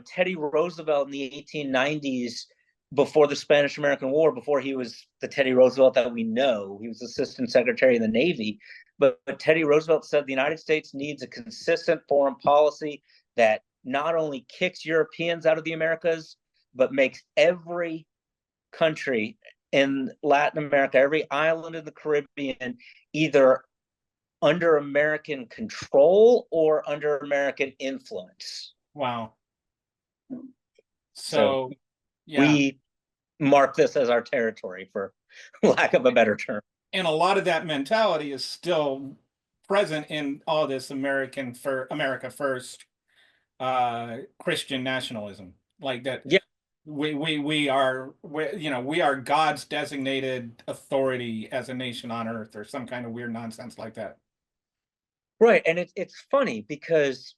Teddy Roosevelt in the 1890s, before the Spanish American War, before he was the Teddy Roosevelt that we know, he was Assistant Secretary of the Navy. But Teddy Roosevelt said the United States needs a consistent foreign policy that not only kicks Europeans out of the Americas, but makes every country in Latin America, every island in the Caribbean, either under American control or under American influence. Wow. So So yeah, we mark this as our territory, for lack of a better term. and a lot of that mentality is still present in all this America first Christian nationalism, like that. Yeah, We are God's designated authority as a nation on earth, or some kind of weird nonsense like that. right. And it's funny because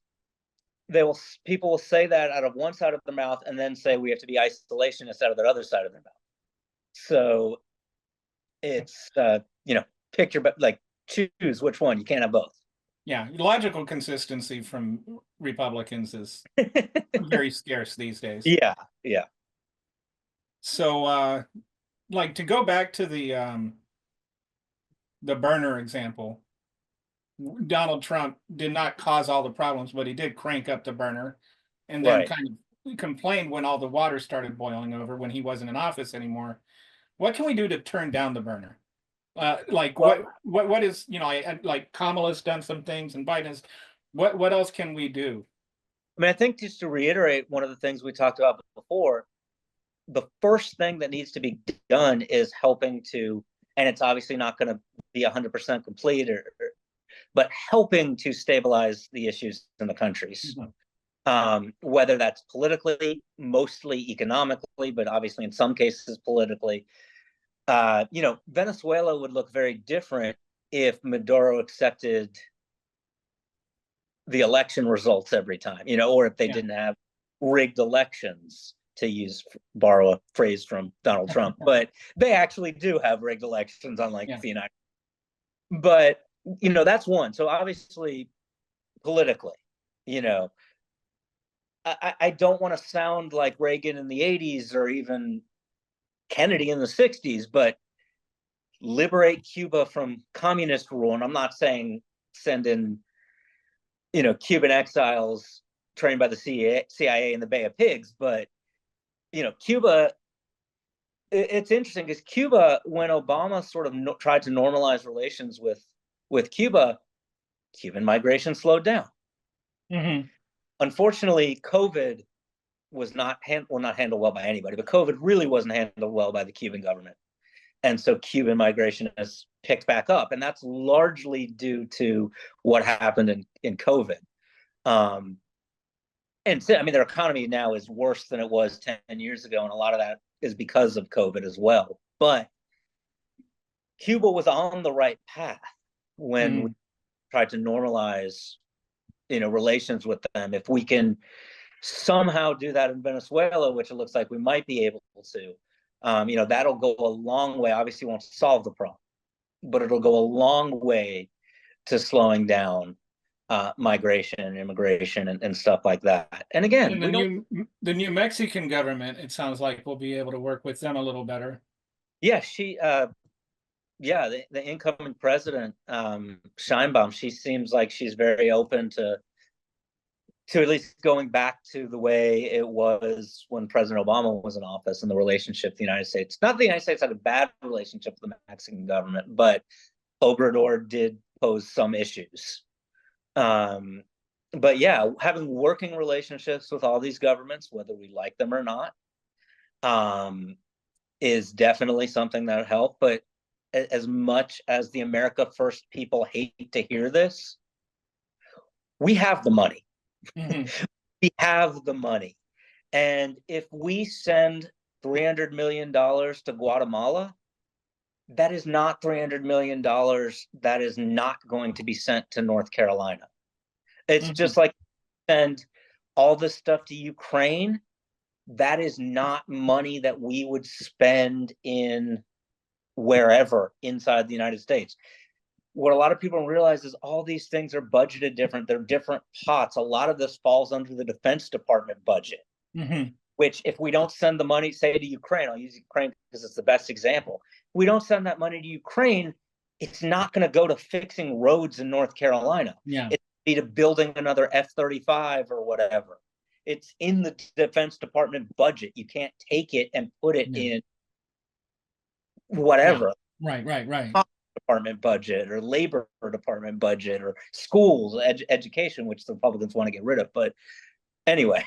they will people will say that out of one side of their mouth and then say we have to be isolationists out of their other side of their mouth. So it's pick your like choose which one. You can't have both. Yeah, logical consistency from Republicans is very scarce these days. Yeah, yeah, So like to go back to the burner example, Donald Trump did not cause all the problems, but he did crank up the burner and then right. kind of complained when all the water started boiling over when he wasn't in office anymore. What can we do to turn down the burner? Like Well, what is, like Kamala's done some things and Biden's, what else can we do? I mean, I think just to reiterate one of the things we talked about before, the first thing that needs to be done is helping to, and it's obviously not going to be 100% complete, but helping to stabilize the issues in the countries. Mhm. Whether that's politically, mostly economically, but obviously in some cases politically. Venezuela would look very different if Maduro accepted the election results every time, or if they Yeah. didn't have rigged elections, to borrow a phrase from Donald Trump. But they actually do have rigged elections, unlike Yeah. the United States. But, that's one. So obviously, politically, you know, I don't want to sound like Reagan in the 80s or even Kennedy in the 60s, but liberate Cuba from communist rule. And I'm not saying send in, Cuban exiles trained by the CIA in the Bay of Pigs, but, Cuba, it's interesting because Cuba, when Obama sort of tried to normalize relations with Cuba, Cuban migration slowed down. Hmm. Unfortunately, COVID was not handled well by anybody, but COVID really wasn't handled well by the Cuban government. And so Cuban migration has picked back up. And that's largely due to what happened in COVID. And so, I mean, their economy now is worse than it was 10 years ago. And a lot of that is because of COVID as well. But Cuba was on the right path when we Hmm. tried to normalize, relations with them. If we can somehow do that in Venezuela, which it looks like we might be able to, that'll go a long way. Obviously, won't solve the problem, but it'll go a long way to slowing down migration and immigration and stuff like that. And again, And we don't. the New Mexican government, it sounds like we'll be able to work with them a little better. Yeah, the incoming president, Scheinbaum, she seems like she's very open to at least going back to the way it was when President Obama was in office and the relationship with the United States. Not that the United States had a bad relationship with the Mexican government, but Obrador did pose some issues. But yeah, having working relationships with all these governments, whether we like them or not, is definitely something that would help. But as much as the America First people hate to hear this, we have the money. Hmm. We have the money. And if we send $300 million to Guatemala, that is not $300 million that is not going to be sent to North Carolina. It's Hmm. just like send all this stuff to Ukraine. That is not money that we would spend in wherever inside the United States. What a lot of people don't realize is all these things are budgeted different. They're different pots. A lot of this falls under the Defense Department budget, Hmm. which if we don't send the money, say to Ukraine, I'll use Ukraine because it's the best example. If we don't send that money to Ukraine, it's not going to go to fixing roads in North Carolina. Yeah. It's be to building another F-35 or whatever. It's in the Defense Department budget. You can't take it and put it Yeah. in Yeah. whatever Right. Right. Right. department budget or labor department budget or schools, education, which the Republicans want to get rid of. But anyway,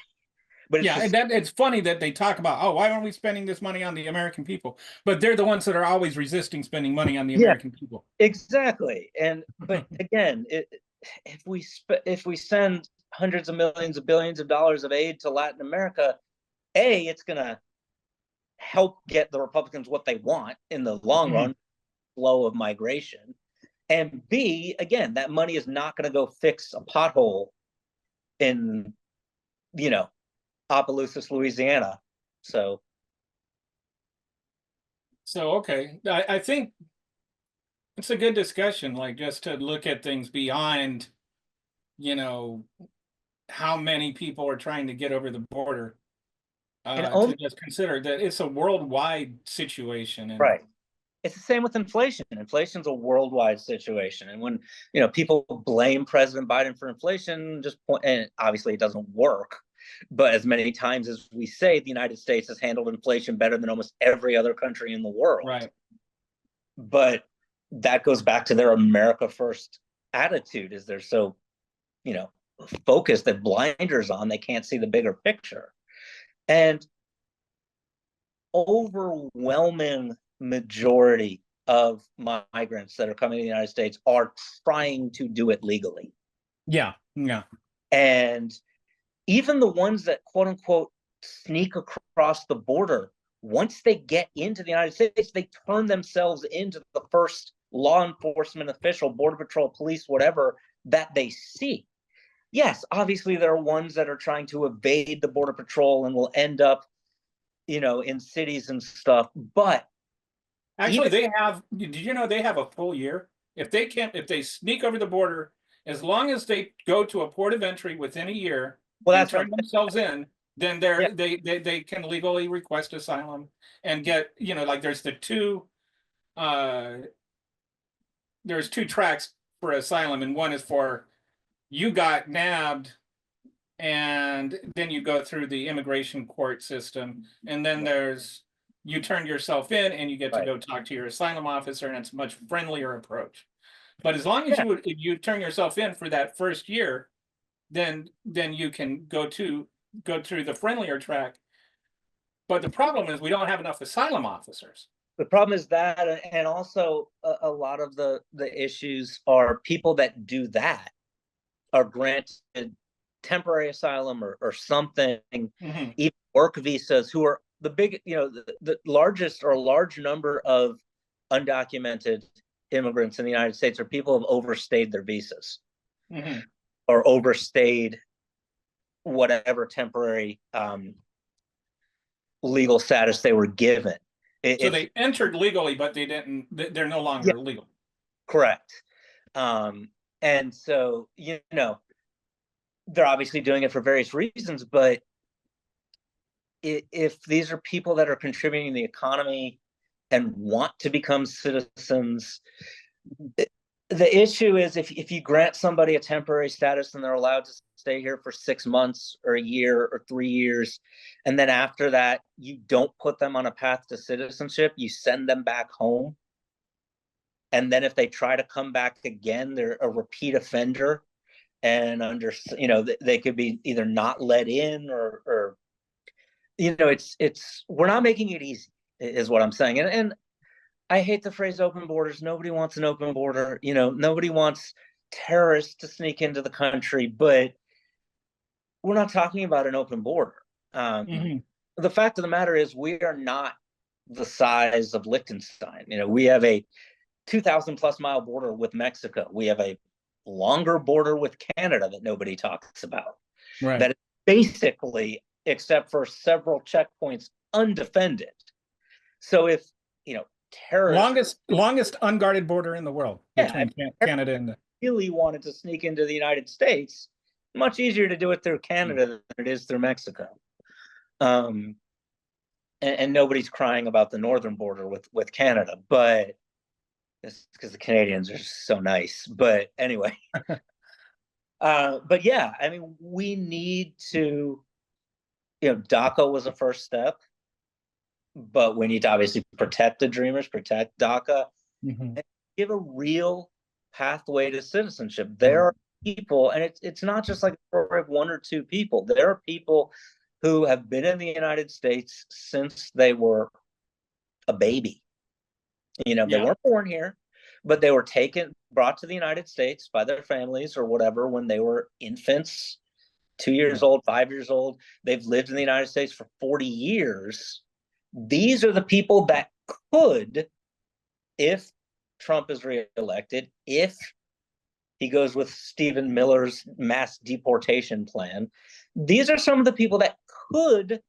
but it's Yeah, and just that it's funny that they talk about, oh, why aren't we spending this money on the American people? But they're the ones that are always resisting spending money on the yeah, American people. exactly. And but again, if we send hundreds of millions of billions of dollars of aid to Latin America, it's going to help get the Republicans what they want in the long Mhm. run, flow of migration. And B, again, that money is not going to go fix a pothole in, you know, Opelousas, Louisiana. So, So, okay, I think it's a good discussion, like just to look at things beyond, you know, how many people are trying to get over the border, and to only just consider that it's a worldwide situation. And right. It's the same with inflation. Inflation's a worldwide situation. And when, people blame President Biden for inflation, just point, and obviously it doesn't work. But as many times as we say, the United States has handled inflation better than almost every other country in the world. right. But that goes back to their America first attitude, is they're so, you know, focused, that blinders on, they can't see the bigger picture. And overwhelming majority of migrants that are coming to the United States are trying to do it legally. Yeah. Yeah. And even the ones that quote unquote sneak across the border, once they get into the United States, they turn themselves into the first law enforcement official, border patrol, police, whatever, that they see. Yes, obviously there are ones that are trying to evade the border patrol and will end up, you know, in cities and stuff. But Actually, they have, did you know they have a full year? If they sneak over the border, as long as they go to a port of entry within a year well, and that's turn right. themselves in, then Yeah, they can legally request asylum and get, like uh there's two tracks for asylum, and one is for you got nabbed and then you go through the immigration court system, and then there's you turn yourself in and you get to right. go talk to your asylum officer, and it's a much friendlier approach. But as long as Yeah. you turn yourself in for that first year, then you can go through the friendlier track. But the problem is we don't have enough asylum officers. The problem is that, and also a lot of the issues are people that do that are granted temporary asylum or something, Mm-hmm. even work visas, who are the big, the largest or large number of undocumented immigrants in the United States are people who have overstayed their visas Mm-hmm. or overstayed whatever temporary legal status they were given. So It's they entered legally, but they didn't. They're no yeah, longer legal. correct. And so, they're obviously doing it for various reasons, but if these are people that are contributing to the economy and want to become citizens, the issue is if you grant somebody a temporary status and they're allowed to stay here for 6 months or a year or 3 years, and then after that you don't put them on a path to citizenship, you send them back home, and then if they try to come back again, they're a repeat offender, and they could be either not let in or it's we're not making it easy, is what I'm saying. And I hate the phrase open borders. Nobody wants an open border. Nobody wants terrorists to sneak into the country, but we're not talking about an open border. Mm-hmm. The fact of the matter is we are not the size of Liechtenstein. We have a 2,000 plus mile border with Mexico. We have a longer border with Canada that nobody talks about. Right. That is basically, except for several checkpoints, undefended. So if terrorists, Longest unguarded border in the world yeah, between Canada and the. really wanted to sneak into the United States, much easier to do it through Canada than it is through Mexico. And nobody's crying about the northern border with Canada, but it's because the Canadians are so nice. But anyway, but yeah, I mean, we need to, DACA was a first step, but we need to obviously protect the dreamers, protect DACA, Mm-hmm. and give a real pathway to citizenship. There are people, and it's not just like one or two people. There are people who have been in the United States since they were a baby. They weren't born here, but they were brought to the United States by their families or whatever when they were infants, 2 years old, 5 years old. They've lived in the United States for 40 years. These are the people that could, if Trump is reelected, if he goes with Stephen Miller's mass deportation plan, these are some of the people that could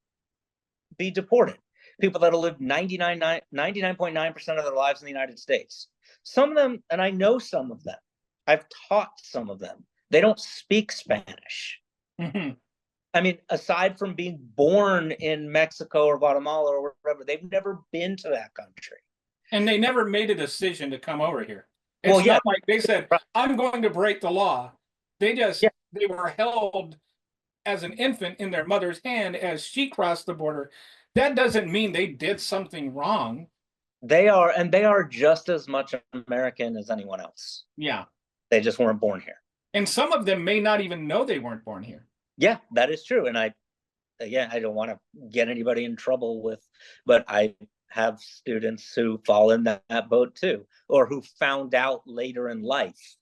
be deported. People that have lived 99.9% of their lives in the United States. Some of them, and I know some of them, I've taught some of them, they don't speak Spanish. Mm-hmm. I mean, aside from being born in Mexico or Guatemala or wherever, they've never been to that country. And they never made a decision to come over here. Well, It's yeah, not like they said, I'm going to break the law. yeah, They were held as an infant in their mother's hand as she crossed the border. That doesn't mean they did something wrong. They are, and they are just as much American as anyone else. Yeah. They just weren't born here. And some of them may not even know they weren't born here. Yeah, that is true. And again, I don't want to get anybody in trouble with, but I have students who fall in that boat too, or who found out later in life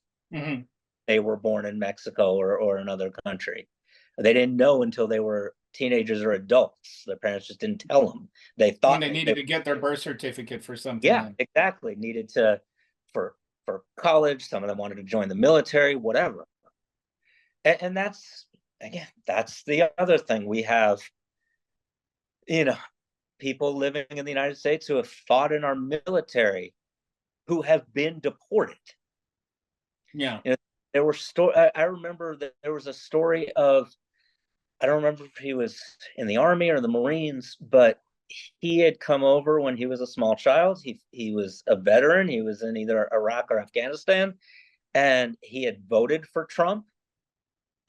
they were born in Mexico or another country. They didn't know until they were teenagers or adults. Their parents just didn't tell them. They When thought they needed to get their birth certificate for something. yeah, Then. exactly. Needed to for college. Some of them wanted to join the military, whatever. And that's, again, that's the other thing. We have, people living in the United States who have fought in our military who have been deported. Yeah. There were I remember that there was a story of, I don't remember if he was in the Army or the Marines, but he had come over when he was a small child. He was a veteran. He was in either Iraq or Afghanistan, and he had voted for Trump,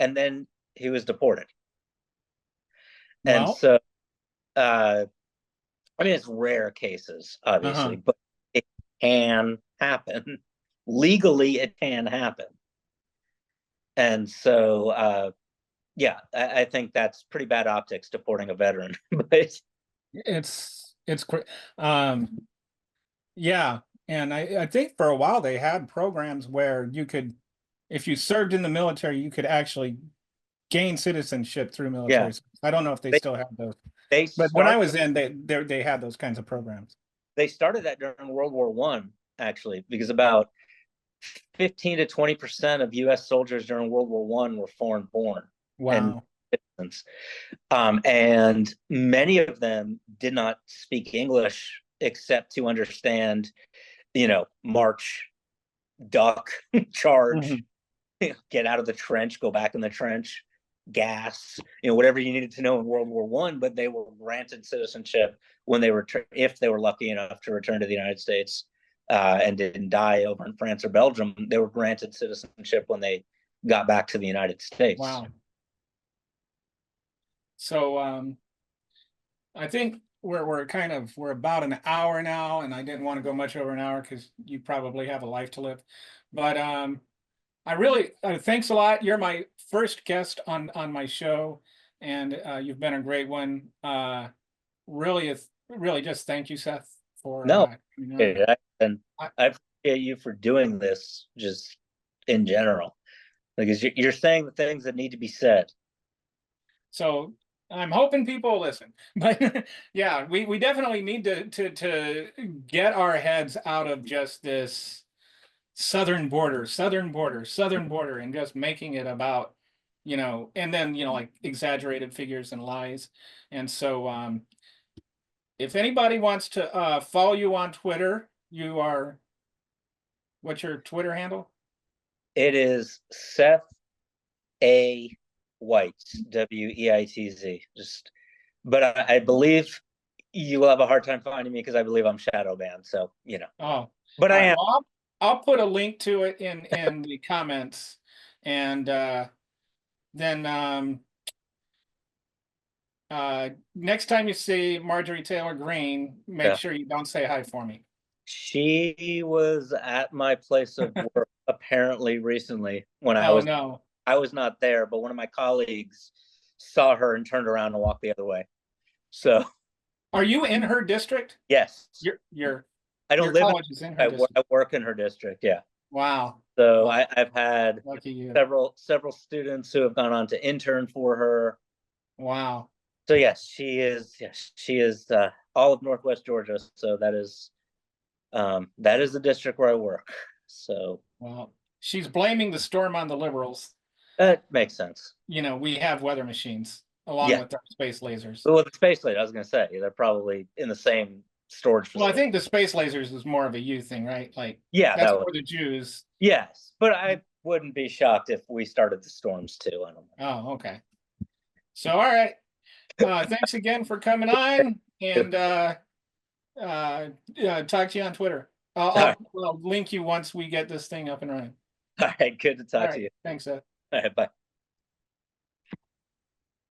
and then he was deported. And so, I mean, it's rare cases, obviously, but it can happen. Legally, it can happen. And so, yeah, I think that's pretty bad optics, deporting a veteran. But it's yeah, and I think for a while they had programs where you could, if you served in the military, you could actually gain citizenship through military. yeah, I don't know if they still have those, they but when I started was in, they had those kinds of programs. they started that during World War One, actually, because about 15 to 20% of U.S. soldiers during World War One were foreign born and Wow. citizens. And many of them did not speak English except to understand, march, duck, charge, get out of the trench, go back in the trench, gas, whatever you needed to know in World War One. But they were granted citizenship when they returned, if they were lucky enough to return to the United States, and didn't die over in France or Belgium. They were granted citizenship when they got back to the United States. Wow. So I think we're about an hour now, and I didn't want to go much over an hour because you probably have a life to live. But I really thanks a lot. You're my first guest on my show, and you've been a great one. Really just thank you, Seth, for No, and I, I appreciate you for doing this, just in general, because you're saying the things that need to be said. so I'm hoping people listen. But yeah, we definitely need to get our heads out of just this southern border, and just making it about, and then, like exaggerated figures and lies. And so if anybody wants to follow you on Twitter, what's your Twitter handle? It is Seth A. Weitz, Weitz. But I believe you will have a hard time finding me because I believe I'm shadow banned. So Oh, but I right. am. Well, I'll put a link to it in the comments, and then next time you see Marjorie Taylor Greene, make Yeah. sure you don't say hi for me. She was at my place of work apparently recently when Oh no. I was not there, but one of my colleagues saw her and turned around and walked the other way. So Are you in her district? yes, Your I don't your live in. college is in her district. I work in her district. Yeah. Wow. So Wow. I've had Lucky you. several students who have gone on to intern for her. Wow. So yes, she is. Yes, she is all of Northwest Georgia. So that is the district where I work. So Well, she's blaming the storm on the liberals. that makes sense. We have weather machines along Yeah. with our space lasers. Well, the space laser, I was going to say, they're probably in the same storage Well, I facility. think the space lasers is more of a you thing, right? Like, Yeah, that's that for would. the Jews. Yes, but I wouldn't be shocked if we started the storms too. I don't know. Oh, okay. So, all right. Thanks again for coming on, and talk to you on Twitter. I'll link you once we get this thing up and running. All right, good to All talk to right. you. Thanks, Seth. All right, bye.